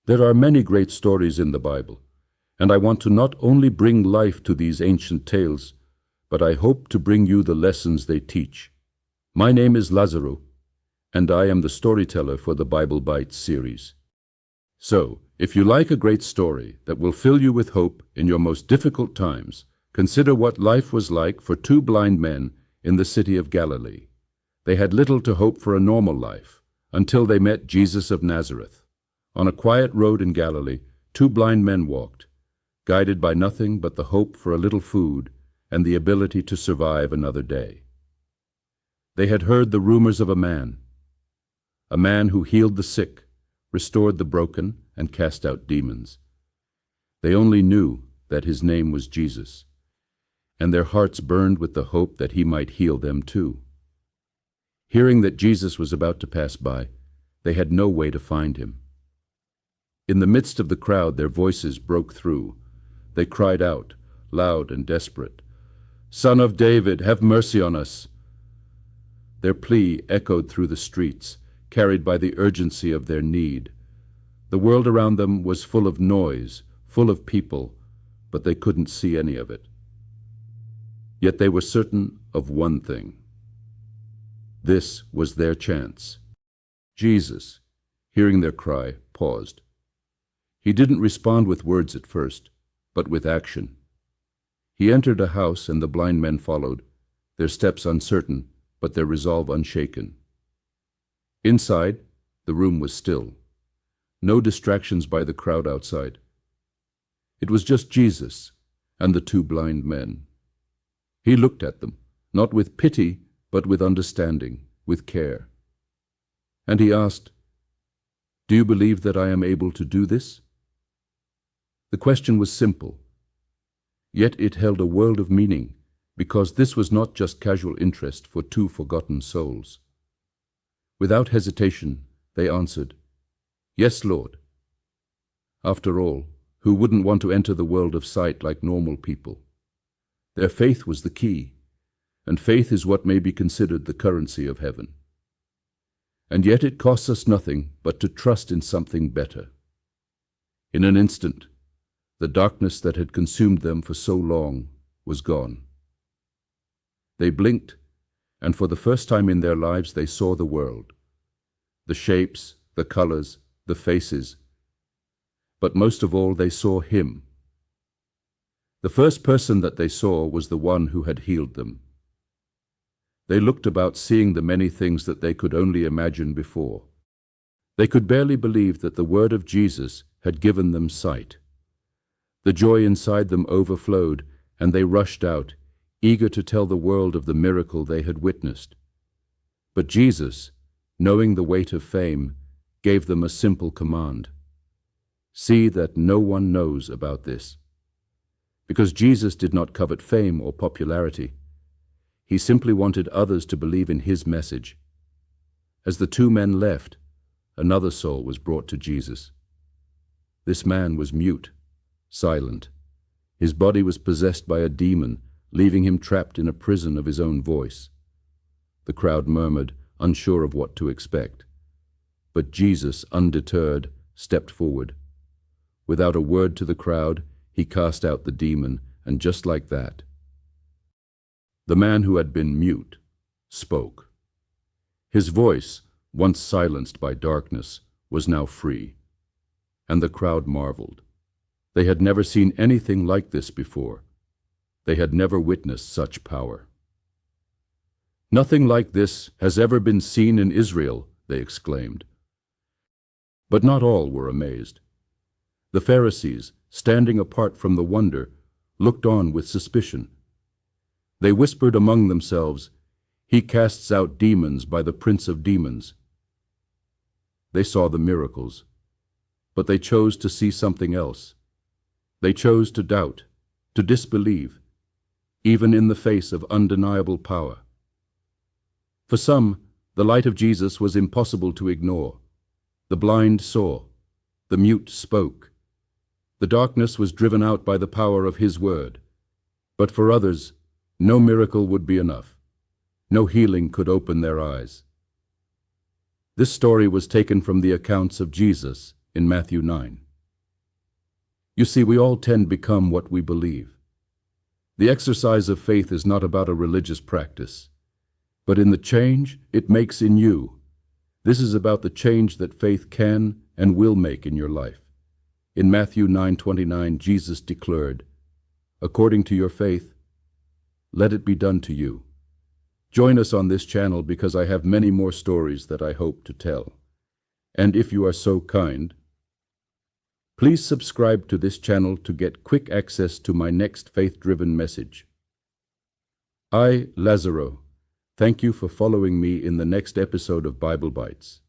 There are many great stories in the Bible, and I want to not only bring life to these ancient tales, but I hope to bring you the lessons they teach. My name is Lazaro, and I am the storyteller for the Bible Bytes series. So, if you like a great story that will fill you with hope in your most difficult times, consider what life was like for two blind men in the city of Galilee. They had little to hope for a normal life until they met Jesus of Nazareth. On a quiet road in Galilee, two blind men walked, guided by nothing but the hope for a little food and the ability to survive another day. They had heard the rumors of a man who healed the sick, restored the broken, and cast out demons. They only knew that his name was Jesus, and their hearts burned with the hope that he might heal them too. Hearing that Jesus was about to pass by, they had no way to find him. In the midst of the crowd, their voices broke through. They cried out, loud and desperate, "Son of David, have mercy on us!" Their plea echoed through the streets, carried by the urgency of their need. The world around them was full of noise, full of people, but they couldn't see any of it. Yet they were certain of one thing. This was their chance. Jesus, hearing their cry, paused. He didn't respond with words at first, but with action. He entered a house, and the blind men followed, their steps uncertain, but their resolve unshaken. Inside, the room was still. No distractions by the crowd outside. It was just Jesus and the two blind men. He looked at them, not with pity, but with understanding, with care. And he asked, "Do you believe that I am able to do this?" The question was simple, yet it held a world of meaning, because this was not just casual interest for two forgotten souls. Without hesitation, they answered, "Yes, Lord." After all, who wouldn't want to enter the world of sight like normal people? Their faith was the key, and faith is what may be considered the currency of heaven. And yet it costs us nothing but to trust in something better. In an instant, the darkness that had consumed them for so long was gone. They blinked, and for the first time in their lives they saw the world. The shapes, the colors, the faces. But most of all, they saw him. The first person that they saw was the one who had healed them. They looked about, seeing the many things that they could only imagine before. They could barely believe that the word of Jesus had given them sight. The joy inside them overflowed, and they rushed out, eager to tell the world of the miracle they had witnessed. But Jesus, knowing the weight of fame, gave them a simple command. See that no one knows about this. Because Jesus did not covet fame or popularity. He simply wanted others to believe in his message. As the two men left, another soul was brought to Jesus. This man was mute, silent. His body was possessed by a demon, leaving him trapped in a prison of his own voice. The crowd murmured, unsure of what to expect. But Jesus, undeterred, stepped forward. Without a word to the crowd, he cast out the demon, and just like that, the man who had been mute spoke. His voice, once silenced by darkness, was now free, and the crowd marveled. They had never seen anything like this before. They had never witnessed such power. "Nothing like this has ever been seen in Israel," they exclaimed. But not all were amazed. The Pharisees, standing apart from the wonder, looked on with suspicion. They whispered among themselves, "He casts out demons by the prince of demons." They saw the miracles, but they chose to see something else. They chose to doubt, to disbelieve, even in the face of undeniable power. For some, the light of Jesus was impossible to ignore. The blind saw, the mute spoke. The darkness was driven out by the power of his word. But for others, no miracle would be enough. No healing could open their eyes. This story was taken from the accounts of Jesus in Matthew 9. You see, we all tend to become what we believe. The exercise of faith is not about a religious practice, but in the change it makes in you. This is about the change that faith can and will make in your life. In Matthew 9:29, Jesus declared, "According to your faith, let it be done to you." Join us on this channel because I have many more stories that I hope to tell. And if you are so kind, please subscribe to this channel to get quick access to my next faith-driven message. I, Lazaro, thank you for following me in the next episode of Bible Bytes.